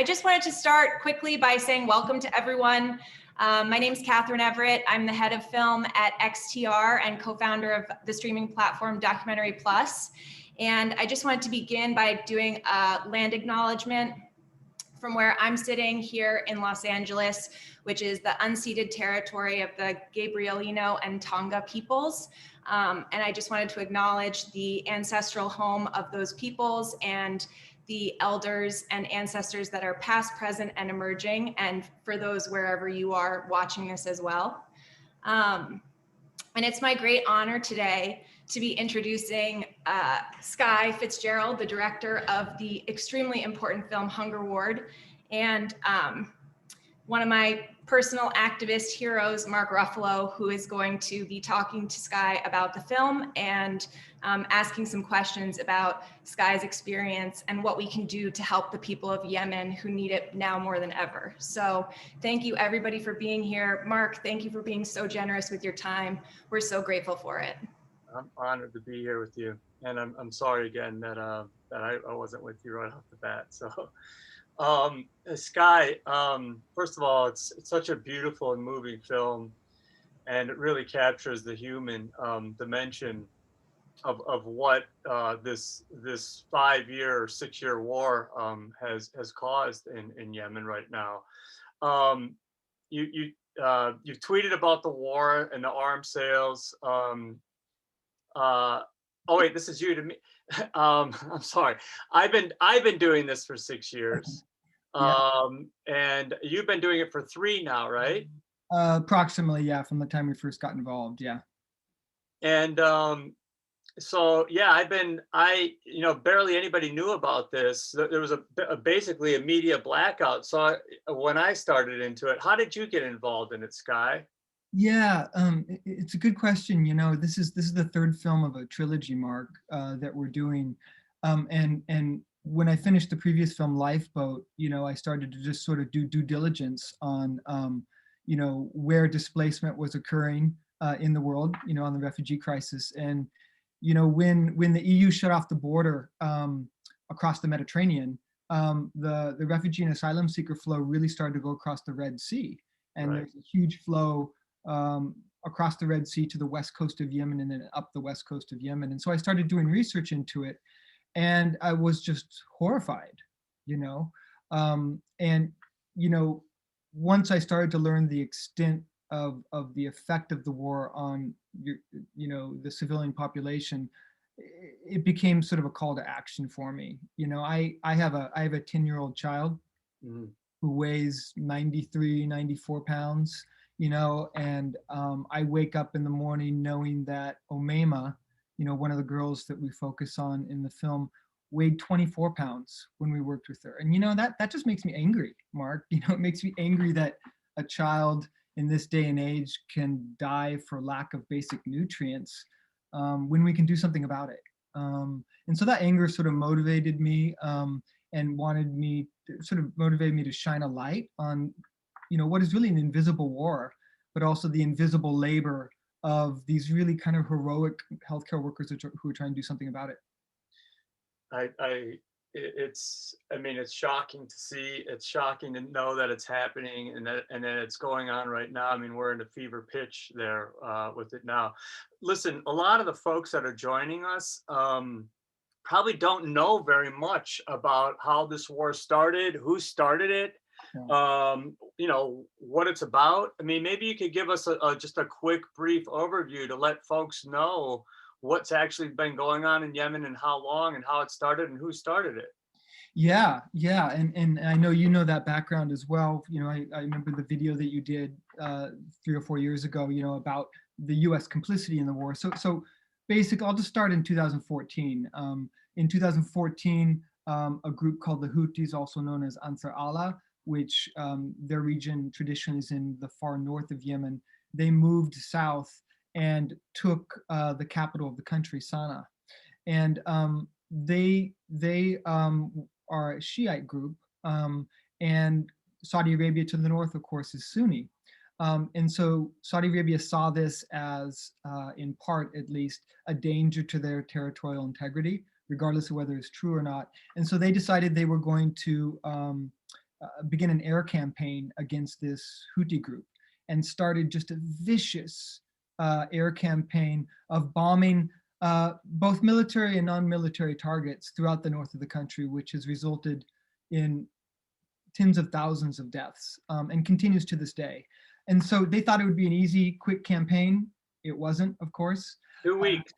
I just wanted to start quickly by saying welcome to everyone. My name is Catherine Everett. I'm the head of film at XTR and co-founder of the streaming platform Documentary Plus. And I just wanted to begin by doing a land acknowledgement from where I'm sitting here in Los Angeles, which is the unceded territory of the Gabrielino and Tonga peoples. And I just wanted to acknowledge the ancestral home of those peoples and the elders and ancestors that are past, present, and emerging, and for those wherever you are watching this as well. And it's my great honor today to be introducing Skye Fitzgerald, the director of the extremely important film Hunger Ward, and one of my personal activist heroes, Mark Ruffalo, who is going to be talking to Skye about the film and asking some questions about Skye's experience and what we can do to help the people of Yemen who need it now more than ever. So thank you everybody for being here. Mark, thank you for being so generous with your time. We're so grateful for it. I'm honored to be here with you. And I'm sorry again that I wasn't with you right off the bat. So Skye, first of all, it's such a beautiful and moving film, and it really captures the human dimension of what this 5-year or 6-year war has caused in Yemen right now. You've tweeted about the war and the arms sales. Oh wait, this is you to me. I'm sorry. I've been doing this for 6 years. And you've been doing it for 3 now, right? Approximately, yeah, from the time we first got involved, yeah. And so yeah, barely anybody knew about this. There was basically a media blackout. So when I started into it, how did you get involved in it, Skye? Yeah, it's a good question. You know, this is the third film of a trilogy, Mark, that we're doing, and when I finished the previous film, Lifeboat, you know, I started to just sort of do due diligence on, you know, where displacement was occurring in the world, you know, on the refugee crisis, and you know, when the EU shut off the border across the Mediterranean, the refugee and asylum seeker flow really started to go across the Red Sea, and there's a huge flow across the Red Sea to the west coast of Yemen and then up the west coast of Yemen. And so I started doing research into it, and I was just horrified, you know. And you know, once I started to learn the extent of the effect of the war on you know, the civilian population, it became sort of a call to action for me. You know, I have a 10-year-old child who weighs 93, 94 pounds, you know, and I wake up in the morning knowing that Omema, you know, one of the girls that we focus on in the film, weighed 24 pounds when we worked with her. And, you know, that just makes me angry, Mark. You know, it makes me angry that a child in this day and age can die for lack of basic nutrients when we can do something about it. And so that anger sort of motivated me and motivated me to shine a light on, you know, what is really an invisible war, but also the invisible labor of these really kind of heroic healthcare workers who are trying to do something about it. It's shocking to see. It's shocking to know that it's happening and that it's going on right now. I mean, we're in a fever pitch there with it now. Listen, a lot of the folks that are joining us probably don't know very much about how this war started, who started it, you know, what it's about. I mean, maybe you could give us just a quick, brief overview to let folks know what's actually been going on in Yemen and how long and how it started and who started it. Yeah, and I know you know that background as well. You know, I remember the video that you did 3 or 4 years ago, you know, about the US complicity in the war. So basically, I'll just start in 2014. In 2014, a group called the Houthis, also known as Ansar Allah, which their region traditionally is in the far north of Yemen, they moved south and took the capital of the country, Sana'a. And they are a Shiite group, and Saudi Arabia to the north, of course, is Sunni. And so Saudi Arabia saw this as, in part at least, a danger to their territorial integrity, regardless of whether it's true or not. And so they decided they were going to begin an air campaign against this Houthi group and started just a vicious air campaign of bombing both military and non-military targets throughout the north of the country, which has resulted in tens of thousands of deaths and continues to this day. And so they thought it would be an easy, quick campaign. It wasn't, of course. 2 weeks.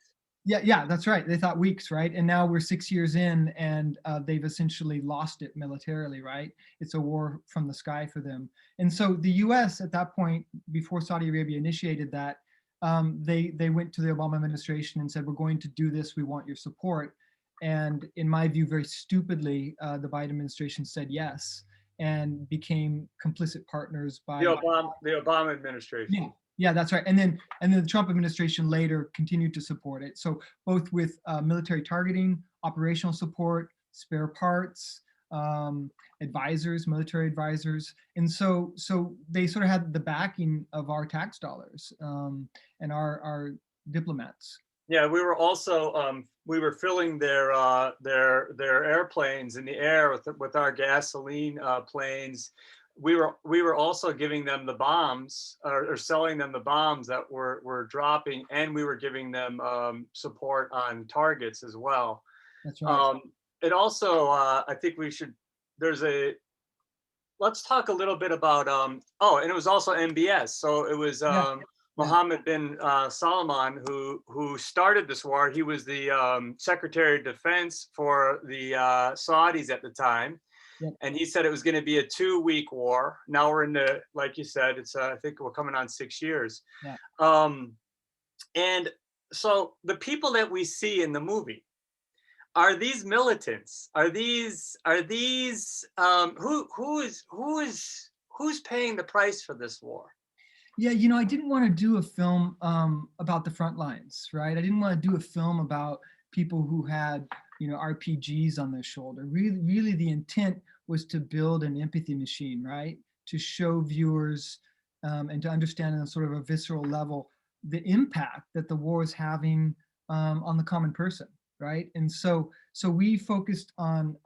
Yeah, that's right. They thought weeks, right? And now we're 6 years in, and they've essentially lost it militarily, right? It's a war from the sky for them. And so the U.S. at that point, before Saudi Arabia initiated that, they went to the Obama administration and said, "We're going to do this. We want your support." And in my view, very stupidly, the Biden administration said yes and became complicit partners by The Obama administration. Yeah. Yeah, that's right. And then the Trump administration later continued to support it. So both with military targeting, operational support, spare parts, advisors, military advisors. And so they sort of had the backing of our tax dollars and our diplomats. Yeah, we were also we were filling their airplanes in the air with our gasoline planes. We were also giving them the bombs or selling them the bombs that were dropping, and we were giving them support on targets as well. That's right. It also I think we should. Let's talk a little bit about and it was also MBS. So it was Mohammed bin Salman who started this war. He was the Secretary of Defense for the Saudis at the time. Yep. And he said it was going to be a 2-week war. Now we're in the, like you said, it's I think we're coming on 6 years. Yeah. And so the people that we see in the movie, are these militants? Who's paying the price for this war? Yeah, I didn't want to do a film about the front lines, right? I didn't want to do a film about people who had, RPGs on their shoulder. Really the intent was to build an empathy machine, right? To show viewers and to understand on sort of a visceral level the impact that the war is having on the common person, right? And so we focused on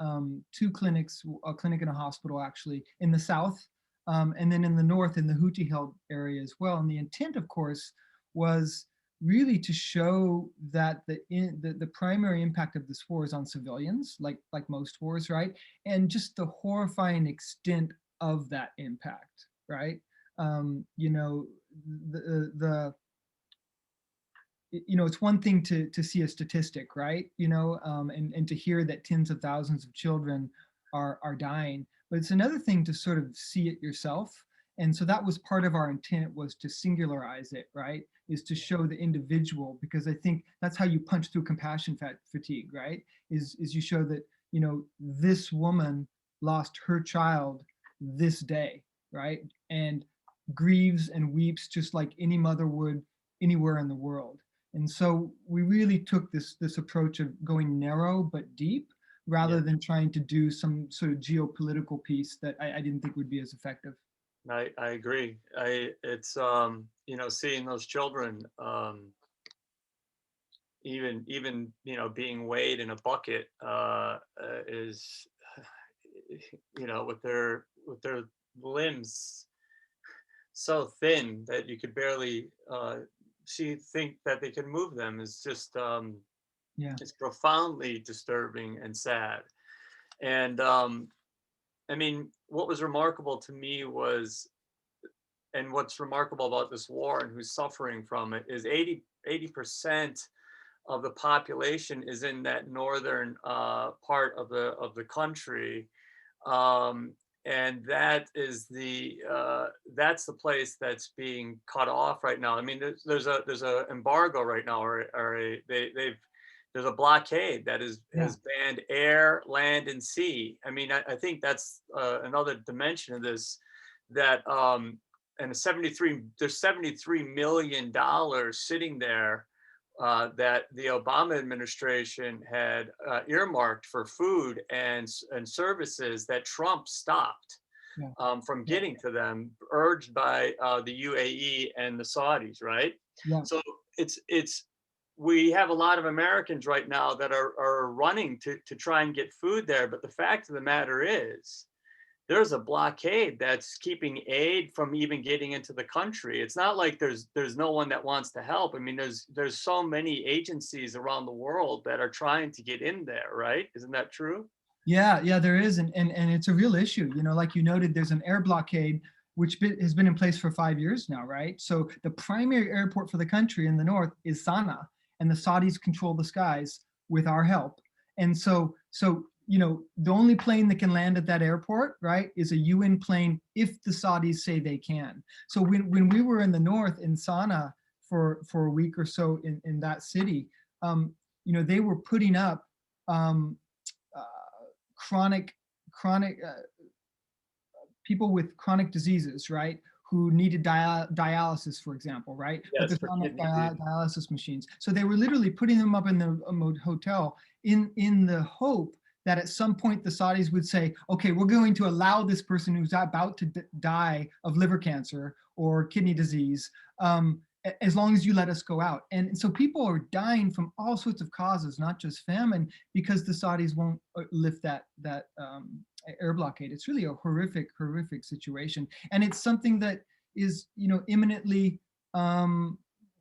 2 clinics, a clinic and a hospital actually, in the south, and then in the north in the Houthi-held area as well. And the intent, of course, was really to show that the primary impact of this war is on civilians, like most wars, right? And just the horrifying extent of that impact, right? It's one thing to see a statistic, right? And to hear that tens of thousands of children are dying, but it's another thing to sort of see it yourself. And so that was part of our intent, was to singularize it, right? Is to show the individual, because I think that's how you punch through compassion fatigue, right? Is you show that, this woman lost her child this day, right? And grieves and weeps just like any mother would anywhere in the world. And so we really took this approach of going narrow but deep, rather than trying to do some sort of geopolitical piece that I didn't think would be as effective. I agree. It's seeing those children even being weighed in a bucket is with their limbs so thin that you could barely think that they can move them is just it's profoundly disturbing and sad. And what was remarkable to me was, and what's remarkable about this war and who's suffering from it, is 80% of the population is in that northern part of the country, and that is that's the place that's being cut off right now. There's a embargo right now, or there's a blockade that has banned air, land, and sea. I think that's another dimension of this, that and there's $73 million sitting there that the Obama administration had earmarked for food and services that Trump stopped from getting to them, urged by the UAE and the Saudis, right? Yeah. So we have a lot of Americans right now that are running to try and get food there. But the fact of the matter is there's a blockade that's keeping aid from even getting into the country. It's not like there's no one that wants to help. I mean, there's so many agencies around the world that are trying to get in there, right? Isn't that true? Yeah, yeah, there is, and it's a real issue. You know, like you noted, there's an air blockade which has been in place for 5 years now, right? So the primary airport for the country in the north is Sana'a, and the Saudis control the skies with our help. And so you know, the only plane that can land at that airport, right, is a UN plane if the Saudis say they can. So when we were in the north in Sana'a for a week or so in that city, you know, they were putting up um, uh, chronic people with chronic diseases, right? Who needed dialysis, for example, right? But Yes, there's for not enough kidney disease. dialysis machines. So they were literally putting them up in the hotel in the hope that at some point the Saudis would say, okay, we're going to allow this person who's about to die of liver cancer or kidney disease, as long as you let us go out. And so people are dying from all sorts of causes, not just famine, because the Saudis won't lift that air blockade. It's really a horrific situation, and it's something that is, you know, imminently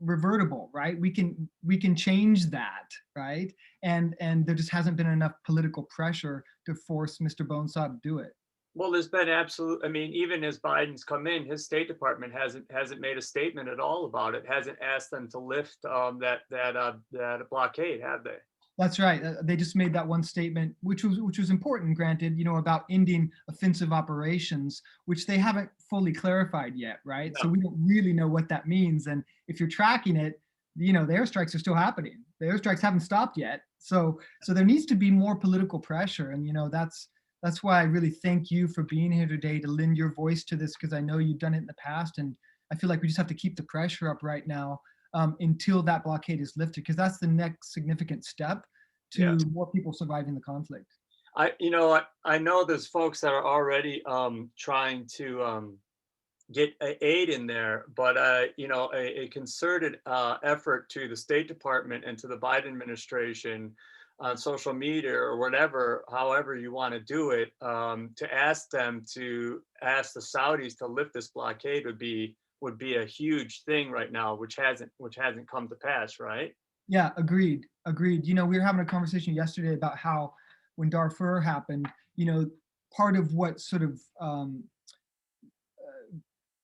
revertible, right? We can change that, right? And there just hasn't been enough political pressure to force Mr. Bonesaw to do it. Well, there's been absolute. I mean, even as Biden's come in, his State Department hasn't made a statement at all about it. Hasn't asked them to lift that blockade, have they? That's right. They just made that one statement, which was important, granted, you know, about ending offensive operations, which they haven't fully clarified yet, right? So No. we don't really know what that means. And if you're tracking it, you know, the airstrikes are still happening. The airstrikes haven't stopped yet. So there needs to be more political pressure, and you know, that's why I really thank you for being here today to lend your voice to this, because I know you've done it in the past, and I feel like we just have to keep the pressure up right now until that blockade is lifted, because that's the next significant step to Yes. more people surviving the conflict. I know there's folks that are already trying to get aid in there, but a concerted effort to the State Department and to the Biden administration on social media or whatever, however you want to do it, to ask the Saudis to lift this blockade would be a huge thing right now, which hasn't come to pass, right? Yeah, agreed. You know, we were having a conversation yesterday about how when Darfur happened, you know, part of what sort of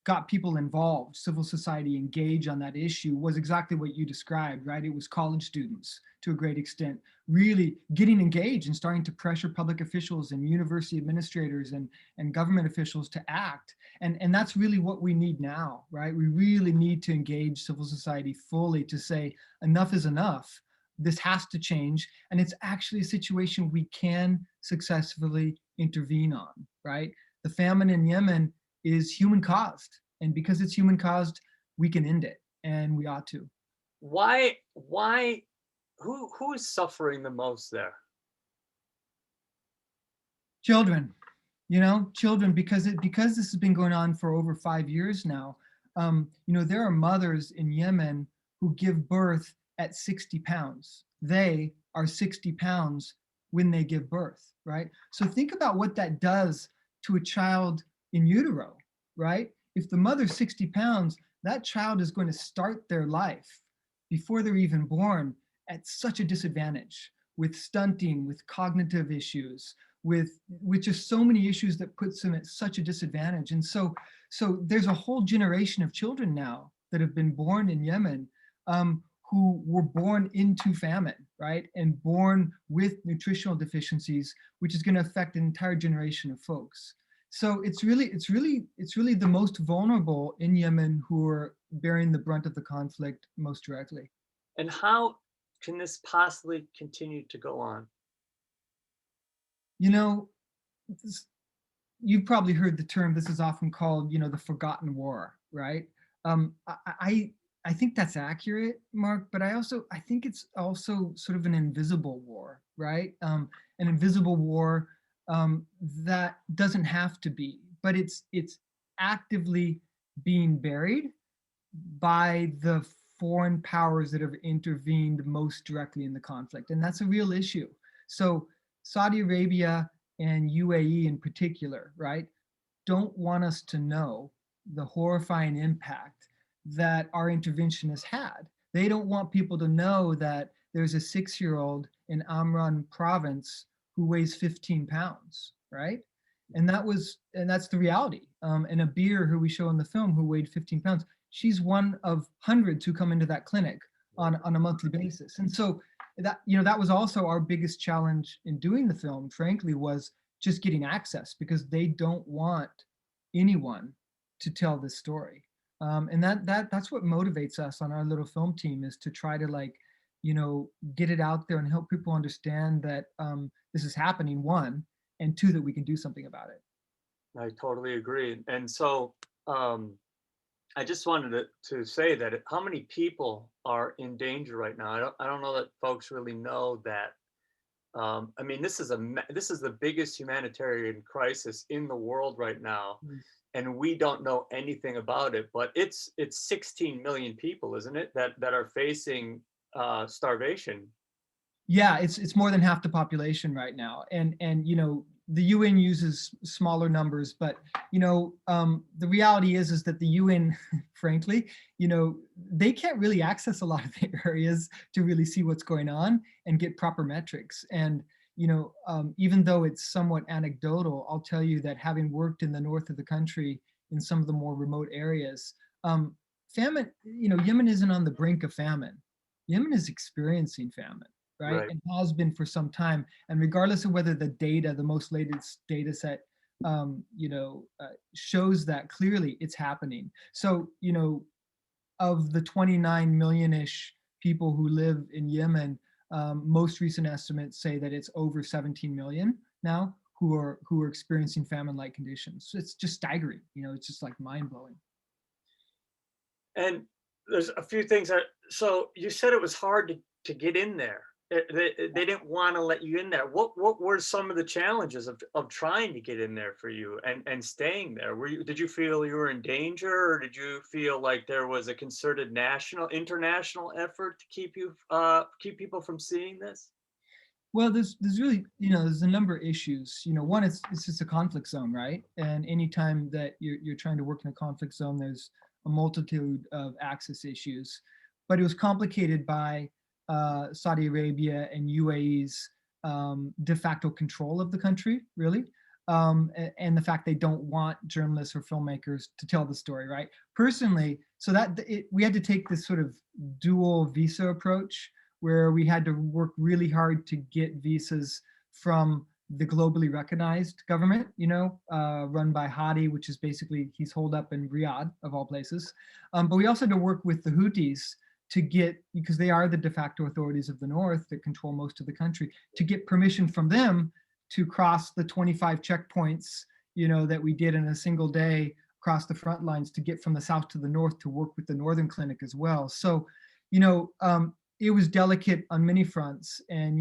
got people involved, civil society engaged on that issue, was exactly what you described, right? It was college students to a great extent, really getting engaged and starting to pressure public officials and university administrators and government officials to act. And that's really what we need now, right? We really need to engage civil society fully to say enough is enough. This has to change. And it's actually a situation we can successfully intervene on, right? The famine in Yemen is human caused. And because it's human caused, we can end it, and we ought to. Why who is suffering the most there? Children, you know, children, because this has been going on for over 5 years now. You know, there are mothers in Yemen who give birth at 60 pounds. They are 60 pounds when they give birth, right? So think about what that does to a child in utero, right? If the mother's 60 pounds, that child is going to start their life before they're even born at such a disadvantage, with stunting, with cognitive issues, with just so many issues that puts them at such a disadvantage. And so there's a whole generation of children now that have been born in Yemen, who were born into famine, right? And born with nutritional deficiencies, which is going to affect an entire generation of folks. So it's really the most vulnerable in Yemen who are bearing the brunt of the conflict most directly. And how can this possibly continue to go on? You know, you've probably heard the term. This is often called, you know, the forgotten war, right? I think that's accurate, Mark. But I think it's also sort of an invisible war, right? An invisible war that doesn't have to be, but it's actively being buried by the foreign powers that have intervened most directly in the conflict, and that's a real issue. So Saudi Arabia and UAE in particular, right, don't want us to know the horrifying impact that our intervention has had. They don't want people to know that there's a 6-year-old in Amran province who weighs 15 pounds, right? And that's the reality. And Abir, who we show in the film, who weighed 15 pounds, she's one of hundreds who come into that clinic on a monthly basis. And so that, that was also our biggest challenge in doing the film, frankly, was just getting access, because they don't want anyone to tell this story. And that's what motivates us on our little film team, is to try to, like, get it out there and help people understand that this is happening, one, and two, that we can do something about it. I totally agree. And so I just wanted to say that how many people are in danger right now? I don't know that folks really know that. I mean, this is the biggest humanitarian crisis in the world right now, Mm. and we don't know anything about it. But it's 16 million people, isn't it, that are facing starvation? Yeah, it's more than half the population right now, and the UN uses smaller numbers, but the reality is that the UN, frankly, they can't really access a lot of the areas to really see what's going on and get proper metrics. And even though it's somewhat anecdotal, I'll tell you that, having worked in the north of the country in some of the more remote areas, famine, Yemen isn't on the brink of famine. Yemen is experiencing famine, right? Right. And has been for some time. And regardless of whether the most latest data set, shows that clearly, it's happening. So, of the 29 million-ish people who live in Yemen, most recent estimates say that it's over 17 million now who are experiencing famine-like conditions. So it's just staggering. It's just like mind-blowing. And there's a few things so you said it was hard to get in there. They didn't want to let you in there. What were some of the challenges of trying to get in there for you and staying there? Did you feel you were in danger, or did you feel like there was a concerted international effort to keep people from seeing this? Well, there's really, there's a number of issues. One, it's just a conflict zone, right? And anytime that you're trying to work in a conflict zone, there's a multitude of access issues. But it was complicated by Saudi Arabia and UAE's de facto control of the country, really, and the fact they don't want journalists or filmmakers to tell the story, right? Personally, so we had to take this sort of dual visa approach, where we had to work really hard to get visas from the globally recognized government, run by Hadi, which is basically, he's holed up in Riyadh, of all places. But we also had to work with the Houthis to get, because they are the de facto authorities of the north that control most of the country, to get permission from them to cross the 25 checkpoints, that we did in a single day across the front lines, to get from the south to the north to work with the northern clinic as well. So, it was delicate on many fronts. And,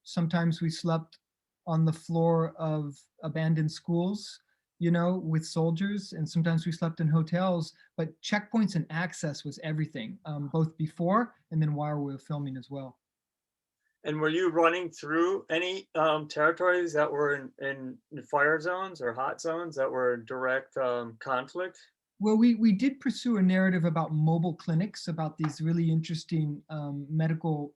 sometimes we slept on the floor of abandoned schools, with soldiers, and sometimes we slept in hotels. But checkpoints and access was everything, both before and then while we were filming as well. And were you running through any territories that were in fire zones or hot zones that were in direct conflict? Well, we did pursue a narrative about mobile clinics, about these really interesting medical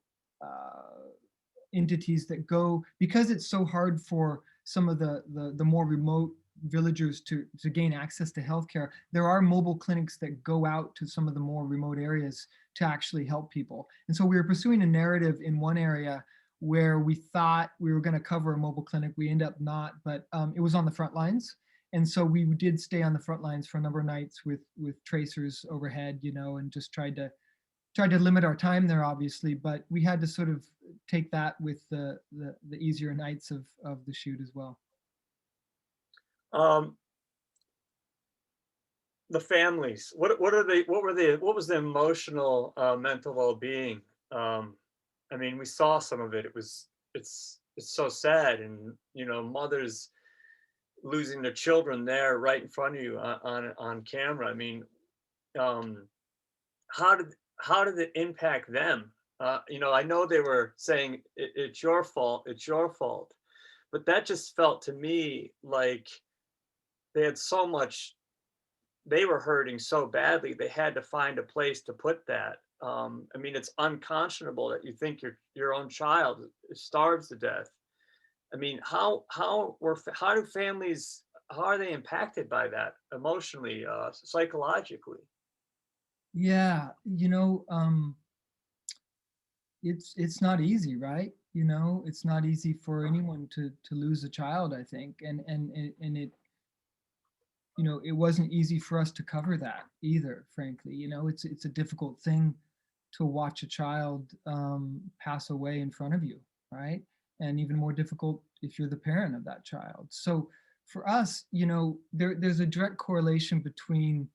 entities that go, because it's so hard for some of the more remote villagers to gain access to healthcare. There are mobile clinics that go out to some of the more remote areas to actually help people. And so we were pursuing a narrative in one area where we thought we were going to cover a mobile clinic. We end up not, but it was on the front lines. And so we did stay on the front lines for a number of nights with tracers overhead, and just tried to limit our time there, obviously. But we had to sort of take that with the easier nights of the shoot as well. The families, what was the emotional, mental well-being? I mean, we saw some of it. It's so sad, and mothers losing their children there right in front of you on camera. I mean, how did it impact them? I know they were saying it's your fault, but that just felt to me like they had so much, they were hurting so badly, they had to find a place to put that. I mean, it's unconscionable that you think your own child starves to death. I mean, how do families, how are they impacted by that emotionally, psychologically? Yeah, it's not easy, right? It's not easy for anyone to lose a child, I think. And it, it wasn't easy for us to cover that either, frankly. It's a difficult thing to watch a child pass away in front of you, right? And even more difficult if you're the parent of that child. So for us, there's a direct correlation between,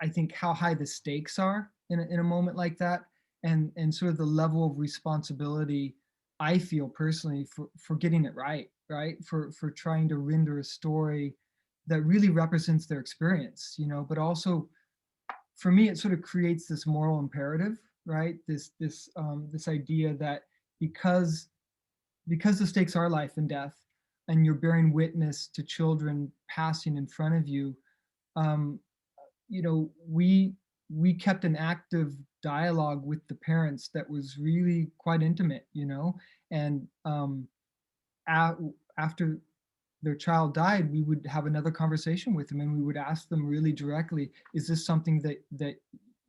I think, how high the stakes are in a moment like that, and sort of the level of responsibility I feel personally for getting it right, right? For trying to render a story that really represents their experience, but also for me, it sort of creates this moral imperative, right? This idea that because because the stakes are life and death, and you're bearing witness to children passing in front of you, um, we kept an active dialogue with the parents that was really quite intimate, and a- after their child died, we would have another conversation with them, and we would ask them really directly, is this something that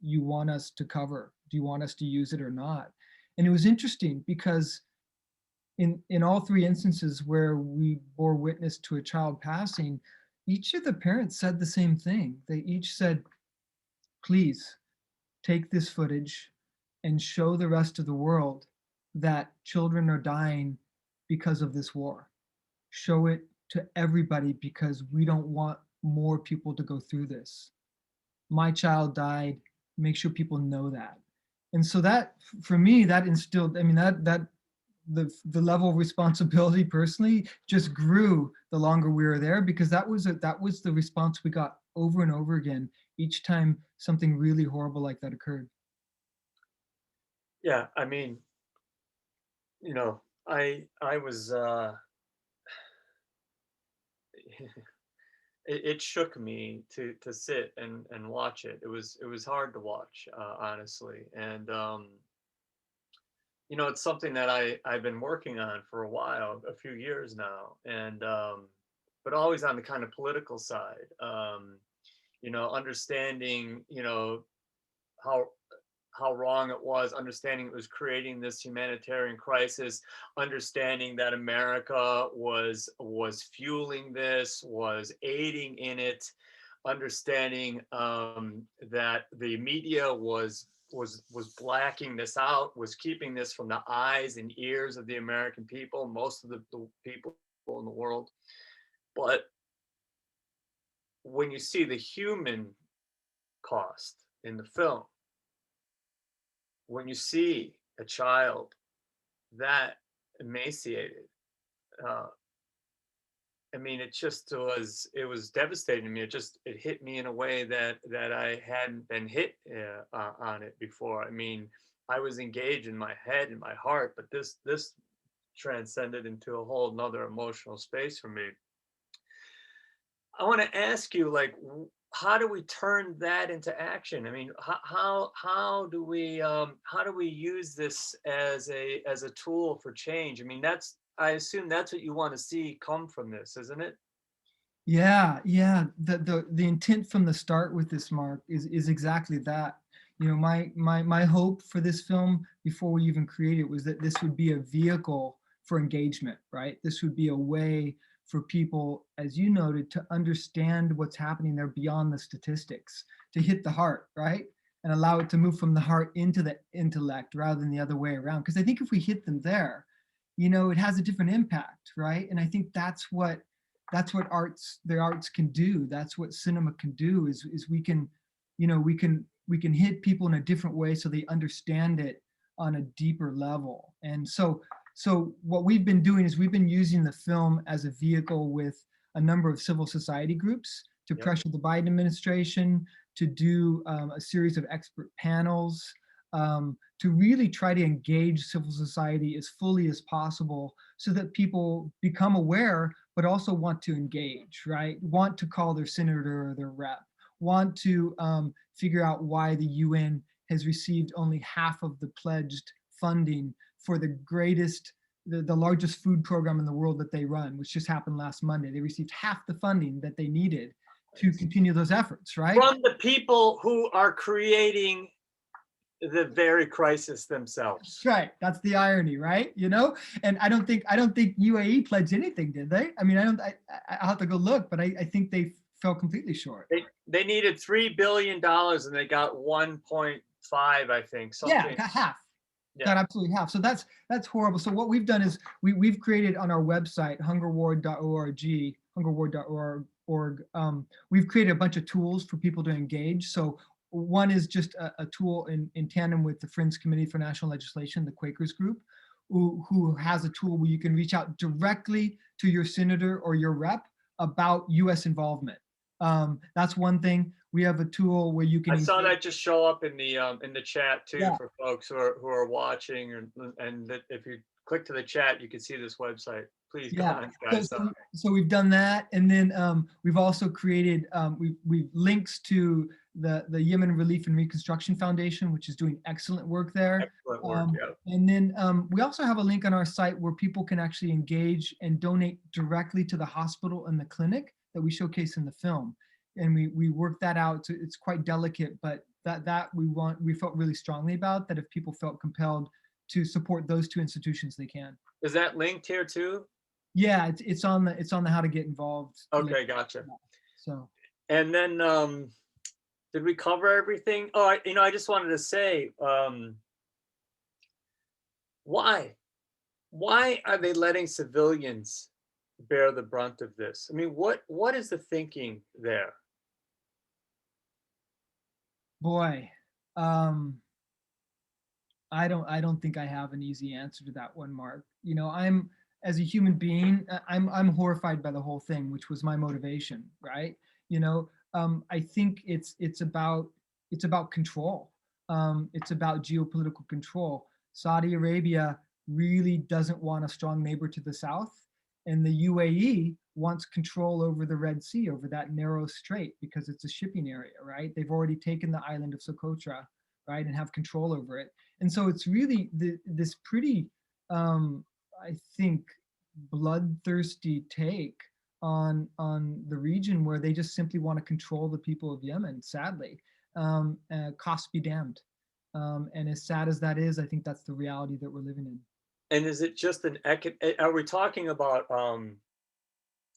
you want us to cover? Do you want us to use it or not? And it was interesting because in all three instances where we bore witness to a child passing, each of the parents said the same thing. They each said, please take this footage and show the rest of the world that children are dying because of this war. Show it to everybody because we don't want more people to go through this. My child died. Make sure people know that. And so that, for me, that instilled, I mean, that the level of responsibility personally just grew the longer we were there, because that was the response we got over and over again each time something really horrible like that occurred. Yeah, I mean, I was it shook me to sit and watch it. It was hard to watch, honestly. And it's something that I've been working on for a while, a few years now, and but always on the kind of political side. Understanding, how wrong it was, understanding it was creating this humanitarian crisis, understanding that America was fueling this, was aiding in it, understanding that the media was blacking this out, was keeping this from the eyes and ears of the American people, most of the people in the world. But when you see the human cost in the film, when you see a child that emaciated, uh, I mean, it was devastating to me. It hit me in a way that I hadn't been hit on it before. I mean, I was engaged in my head and my heart, but this transcended into a whole nother emotional space for me. I want to ask you, like, how do we turn that into action? I mean, how do we use this as a tool for change? I mean, I assume that's what you want to see come from this, isn't it? Yeah, yeah. The intent from the start with this, Mark, is exactly that. My hope for this film before we even created it was that this would be a vehicle for engagement, right? This would be a way for people, as you noted, to understand what's happening there beyond the statistics, to hit the heart, right? And allow it to move from the heart into the intellect rather than the other way around. Because I think if we hit them there, it has a different impact, right? And I think that's what the arts can do. That's what cinema can do, is we can, we can hit people in a different way so they understand it on a deeper level. And so what we've been doing is we've been using the film as a vehicle with a number of civil society groups to Yep. pressure the Biden administration to do a series of expert panels, to really try to engage civil society as fully as possible so that people become aware, but also want to engage, right? Want to call their senator or their rep, want to figure out why the UN has received only half of the pledged funding for the greatest, the largest food program in the world that they run, which just happened last Monday. They received half the funding that they needed to continue those efforts, right? From the people who are creating the very crisis themselves. Right. That's the irony, right? You know, and I don't think UAE pledged anything, did they? I mean, I'll have to go look, but I think they fell completely short. They needed $3 billion and they got 1.5, I think. Something. Yeah, got half. Yeah. Got absolutely half. So that's horrible. So what we've done is we've created on our website, hungerward.org, we've created a bunch of tools for people to engage. So one is just a tool in tandem with the Friends Committee for National Legislation, the Quakers group, who has a tool where you can reach out directly to your senator or your rep about US involvement. That's one thing. We have a tool where you can. I saw that just show up in the chat too, yeah, for folks who are watching, and that if you click to the chat, you can see this website. Please go on, guys. So we've done that, and then we've also created we've links to the Yemen Relief and Reconstruction Foundation, which is doing excellent work there. Excellent work, yeah. And then we also have a link on our site where people can actually engage and donate directly to the hospital and the clinic that we showcase in the film. And we work that out. So it's quite delicate, but that we felt really strongly about that if people felt compelled to support those two institutions, they can. Is that linked here too? Yeah, it's on the how to get involved. Okay, link. gotcha. So. And then did we cover everything? Oh, I just wanted to say, why are they letting civilians bear the brunt of this? I mean, what is the thinking there? Boy, I don't think I have an easy answer to that one, Mark. You know, as a human being, I'm horrified by the whole thing, which was my motivation, right? You know, I think it's about control. It's about geopolitical control. Saudi Arabia really doesn't want a strong neighbor to the south, and the UAE wants control over the Red Sea, over that narrow strait, because it's a shipping area, right? They've already taken the island of Socotra, right, and have control over it. And so it's really this pretty, I think, bloodthirsty take on the region where they just simply want to control the people of Yemen, sadly. Cost be damned. And as sad as that is, I think that's the reality that we're living in. And is it just are we talking about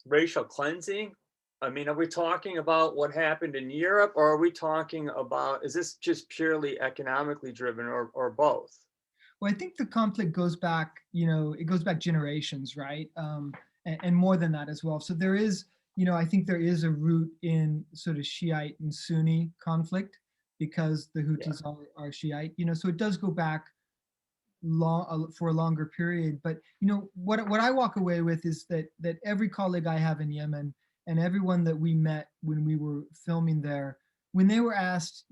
racial cleansing? I mean, are we talking about what happened in Europe, or are we talking about, is this just purely economically driven, or both? Well, I think the conflict goes back, it goes back generations, right? And more than that as well. So there is, I think there is a root in sort of Shiite and Sunni conflict, because the Houthis are Shiite, so it does go back for a longer period. But what I walk away with is that every colleague I have in Yemen and everyone that we met when we were filming there, when they were asked,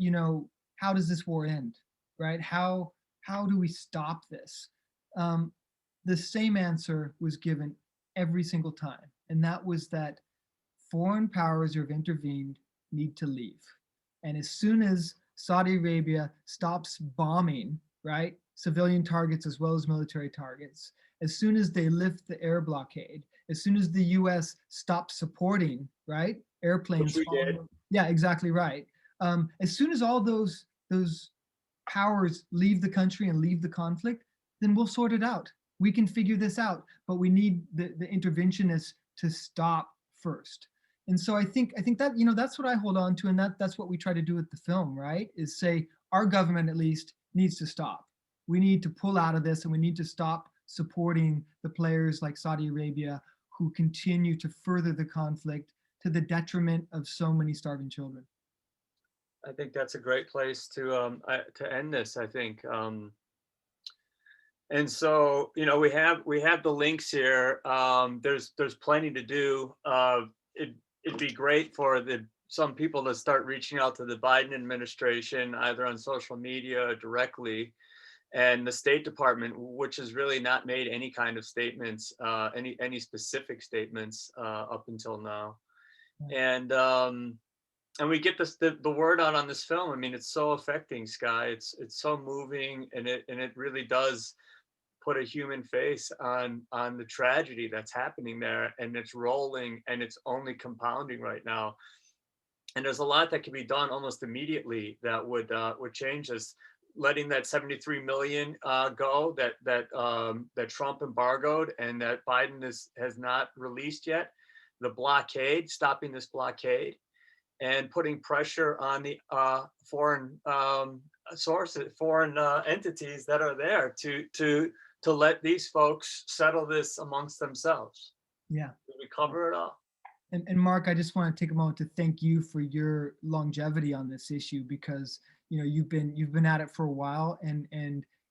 how does this war end, right? How do we stop this? The same answer was given every single time, and that was that foreign powers who have intervened need to leave. And as soon as Saudi Arabia stops bombing, right, civilian targets as well as military targets, as soon as they lift the air blockade, as soon as the US stops supporting, right, airplanes. Which we did. Yeah, exactly right. As soon as all those powers leave the country and leave the conflict, then we'll sort it out. We can figure this out, but we need the interventionists to stop first. And so I think that, that's what I hold on to, and that's what we try to do with the film, right? Is say our government at least needs to stop. We need to pull out of this, and we need to stop supporting the players like Saudi Arabia who continue to further the conflict to the detriment of so many starving children. I think that's a great place to end this, I think. And so, we have the links here. There's plenty to do. It'd be great for the some people to start reaching out to the Biden administration, either on social media or directly, and the State Department, which has really not made any kind of statements, any specific statements up until now. And we get the word out on this film. I mean, it's so affecting, Skye. It's so moving, and it really does put a human face on the tragedy that's happening there, and it's rolling, and it's only compounding right now. And there's a lot that can be done almost immediately that would change this. Letting that 73 million go that Trump embargoed and that Biden has not released yet. The blockade, stopping this blockade, and putting pressure on the foreign sources, foreign entities that are there to let these folks settle this amongst themselves. Yeah. Did we cover it all? And Mark, I just want to take a moment to thank you for your longevity on this issue, because you've been at it for a while, and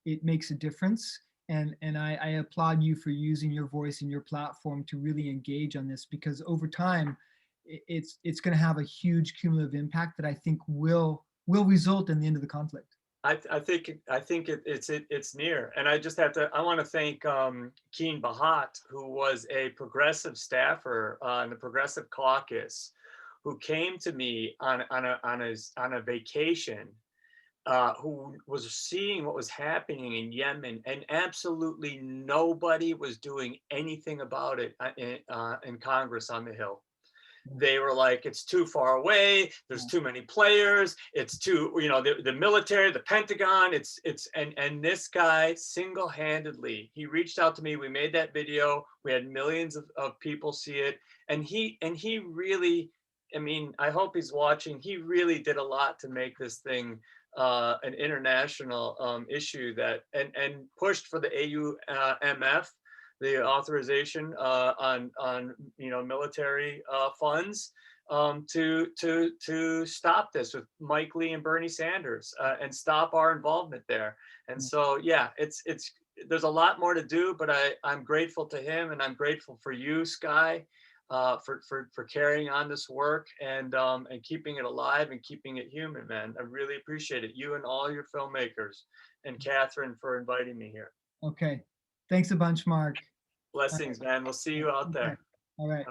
it makes a difference. And I applaud you for using your voice and your platform to really engage on this, because over time, it's going to have a huge cumulative impact that I think will result in the end of the conflict. I think it's near, and I want to thank Keen Bahat, who was a progressive staffer in the Progressive Caucus, who came to me on a vacation, who was seeing what was happening in Yemen, and absolutely nobody was doing anything about it in Congress on the Hill. They were like, it's too far away, there's too many players, it's too, the military, the Pentagon, and this guy single-handedly, he reached out to me, we made that video, we had millions of people see it, and he really, I mean, I hope he's watching, he really did a lot to make this thing an international issue and pushed for the AUMF, the authorization on military funds to stop this with Mike Lee and Bernie Sanders and stop our involvement there. And so yeah, there's a lot more to do, but I'm grateful to him, and I'm grateful for you, Skye, for carrying on this work and keeping it alive and keeping it human, man. I really appreciate it. You and all your filmmakers, and Catherine for inviting me here. Okay. Thanks a bunch, Mark. Blessings, man. We'll see you out there. All right.